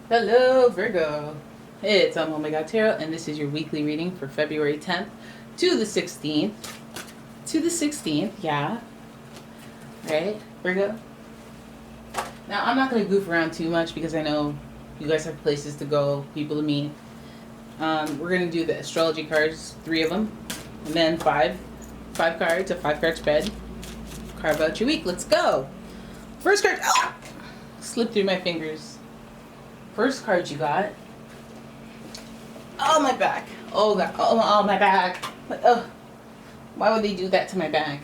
Hello, Virgo. It's umomgtarot, and this is your weekly reading for February 10th to the 16th. To the 16th, yeah. Right, Virgo? Now, I'm not going to goof around too much because I know you guys have places to go, people to meet. We're going to do the astrology cards, 3 of them, and then 5 cards, a 5-card spread. Carve out your week. Let's go. First card. Oh! Slipped through my fingers. First card you got. Oh, my back. Oh, God. Oh, my back. Oh, why would they do that to my back?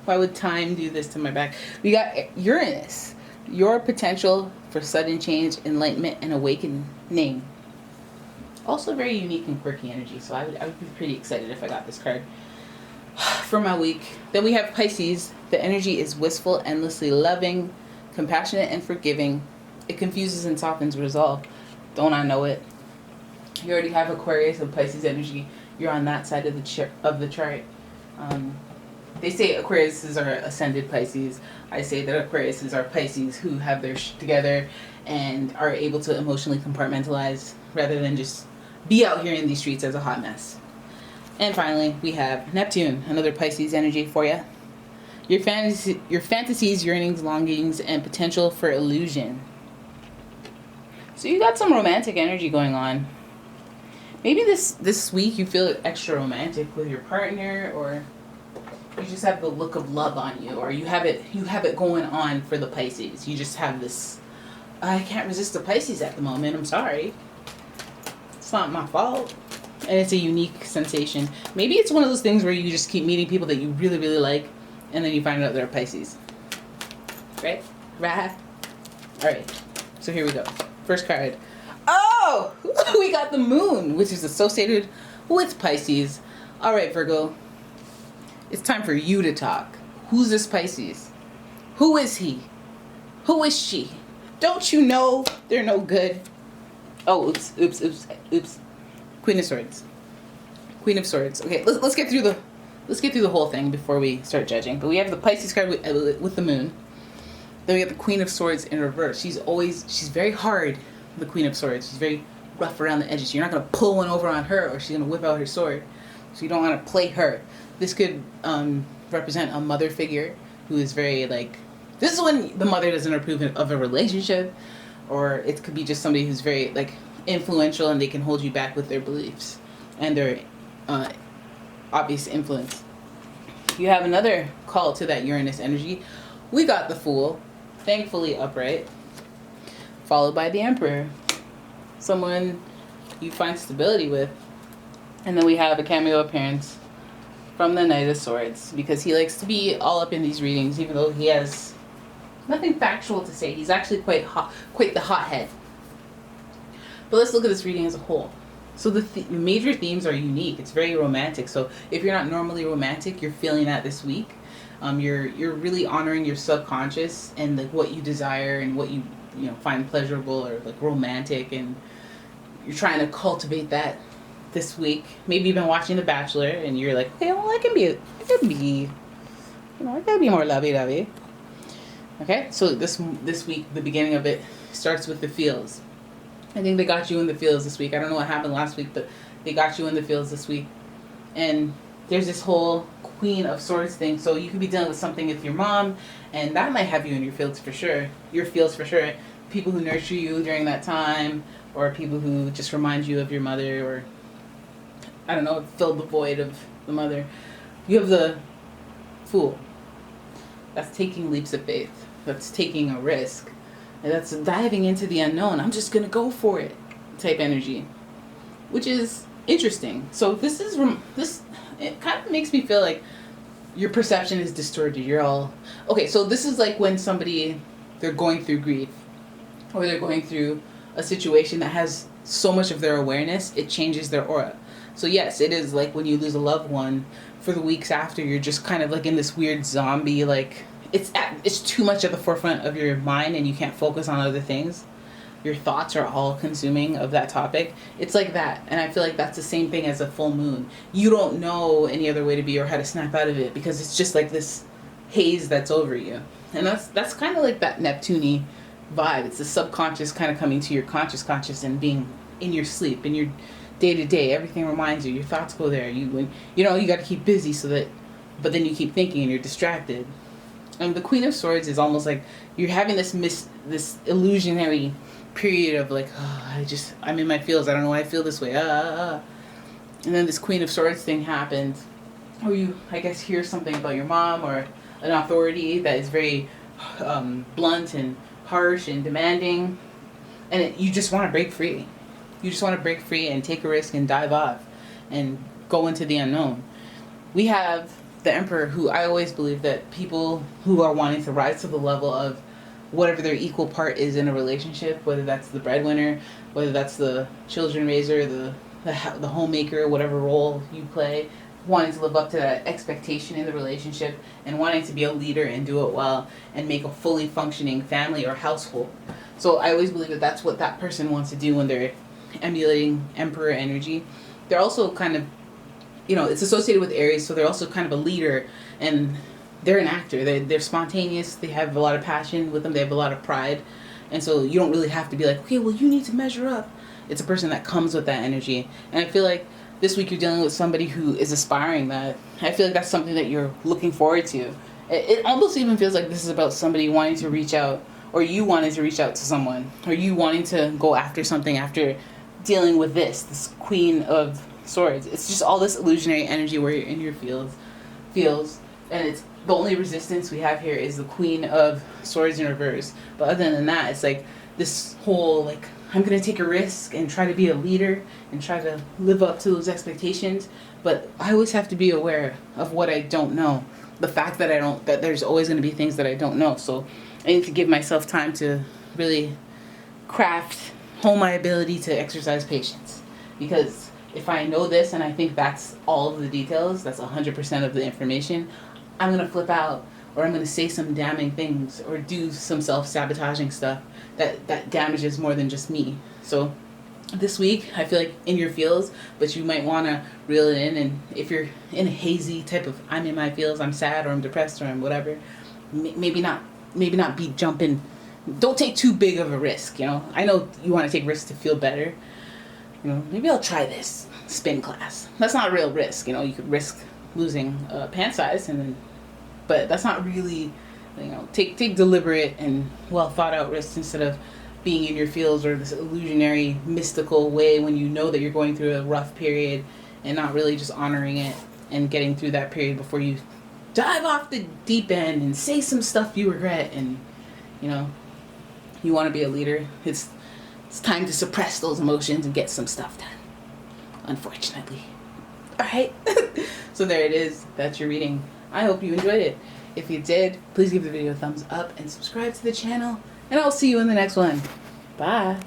Why would time do this to my back? We got Uranus. Your potential for sudden change, enlightenment, and awakening. Also very unique and quirky energy, so I would be pretty excited if I got this card for my week. Then we have Pisces. The energy is wistful, endlessly loving, compassionate, and forgiving. It confuses and softens resolve. Don't I know it? You already have Aquarius and Pisces energy. You're on that side of the chart. They say Aquariuses are ascended Pisces. I say that Aquariuses are Pisces who have their shit together and are able to emotionally compartmentalize rather than just be out here in these streets as a hot mess. And finally, we have Neptune, another Pisces energy for you. Your fantasies, yearnings, longings, and potential for illusion. So you got some romantic energy going on. Maybe this week you feel extra romantic with your partner, or you just have the look of love on you, or you have it going on for the Pisces. You just have this, I can't resist the Pisces at the moment. I'm sorry. It's not my fault. And it's a unique sensation. Maybe it's one of those things where you just keep meeting people that you really, really like, and then you find out they're Pisces. Right? Right? Alright. So here we go. First card. Oh! We got the moon, which is associated with Pisces. Alright, Virgo. It's time for you to talk. Who's this Pisces? Who is he? Who is she? Don't you know they're no good? Oh, oops. Queen of Swords. Queen of Swords. Okay, let's get through the whole thing before we start judging. But we have the Pisces card with the moon. Then we have the Queen of Swords in reverse. She's very hard, the Queen of Swords. She's very rough around the edges. You're not going to pull one over on her or she's going to whip out her sword. So you don't want to play her. This could represent a mother figure who is very, this is when the mother doesn't approve of a relationship, or it could be just somebody who's very, influential and they can hold you back with their beliefs and their obvious influence. You have another call to that Uranus energy. We got the Fool, thankfully upright, followed by the Emperor, someone you find stability with. And then we have a cameo appearance from the Knight of Swords, because he likes to be all up in these readings, even though he has nothing factual to say. He's actually quite the hothead. But let's look at this reading as a whole. So the major themes are unique. It's very romantic. So if you're not normally romantic, you're feeling that this week. You're really honoring your subconscious and what you desire and what you find pleasurable or romantic, and you're trying to cultivate that this week. Maybe you've been watching The Bachelor and you're like, okay, well, I could be more lovey-dovey. Okay, so this week, the beginning of it starts with the feels. I think they got you in the feels this week. I don't know what happened last week, but they got you in the feels this week. And there's this whole Queen of Swords thing. So you could be dealing with something with your mom, and that might have you in your feels for sure. People who nurture you during that time, or people who just remind you of your mother, or I don't know, fill the void of the mother. You have the Fool. That's taking leaps of faith. That's taking a risk. And that's diving into the unknown. I'm just going to go for it type energy, which is interesting. So it kind of makes me feel like your perception is distorted. You're all, okay, so this is like when they're going through grief, or they're going through a situation that has so much of their awareness, it changes their aura. So yes, it is like when you lose a loved one, for the weeks after, you're just kind of in this weird zombie, it's too much at the forefront of your mind and you can't focus on other things. Your thoughts are all consuming of that topic. It's like that. And I feel like that's the same thing as a full moon. You don't know any other way to be or how to snap out of it, because it's just like this haze that's over you. And that's kind of like that Neptune vibe. It's the subconscious kind of coming to your conscious and being in your sleep, in your day to day. Everything reminds you. Your thoughts go there. You got to keep busy so that, but then you keep thinking and you're distracted. And the Queen of Swords is almost like you're having this illusionary period of like, oh, I'm in my feels. I don't know why I feel this way. And then this Queen of Swords thing happens, or you, I guess, hear something about your mom or an authority that is very blunt and harsh and demanding, and you just want to break free. You just want to break free and take a risk and dive off and go into the unknown. We have the Emperor, who I always believe that people who are wanting to rise to the level of whatever their equal part is in a relationship, whether that's the breadwinner, whether that's the children raiser, the homemaker, whatever role you play, wanting to live up to that expectation in the relationship and wanting to be a leader and do it well and make a fully functioning family or household. So I always believe that that's what that person wants to do when they're emulating Emperor energy. They're also kind of, it's associated with Aries, so they're also kind of a leader, and they're an actor. They're spontaneous. They have a lot of passion with them. They have a lot of pride. And so you don't really have to be like, okay, well, you need to measure up. It's a person that comes with that energy. And I feel like this week you're dealing with somebody who is aspiring that. I feel like that's something that you're looking forward to. It almost even feels like this is about somebody wanting to reach out, or you wanting to reach out to someone, or you wanting to go after something after dealing with this Queen of Swords. It's just all this illusionary energy where you're in your feels, and it's the only resistance we have here is the Queen of Swords in reverse. But other than that, it's like this whole like, I'm going to take a risk and try to be a leader and try to live up to those expectations. But I always have to be aware of what I don't know. The fact that that there's always going to be things that I don't know. So I need to give myself time to really hone my ability to exercise patience. Because if I know this and I think that's all of the details, that's 100% of the information, I'm going to flip out, or I'm going to say some damning things or do some self-sabotaging stuff that damages more than just me. So this week, I feel like in your feels, but you might want to reel it in. And if you're in a hazy type of, I'm in my feels, I'm sad or I'm depressed or I'm whatever, maybe not be jumping. Don't take too big of a risk, I know you want to take risks to feel better. Maybe I'll try this spin class. That's not a real risk, you could risk losing pant size, but that's not really, take deliberate and well thought out risks instead of being in your feels or this illusionary mystical way when you know that you're going through a rough period and not really just honoring it and getting through that period before you dive off the deep end and say some stuff you regret. And you want to be a leader. It's time to suppress those emotions and get some stuff done, unfortunately. All right. So there it is. That's your reading. I hope you enjoyed it. If you did, please give the video a thumbs up and subscribe to the channel. And I'll see you in the next one. Bye.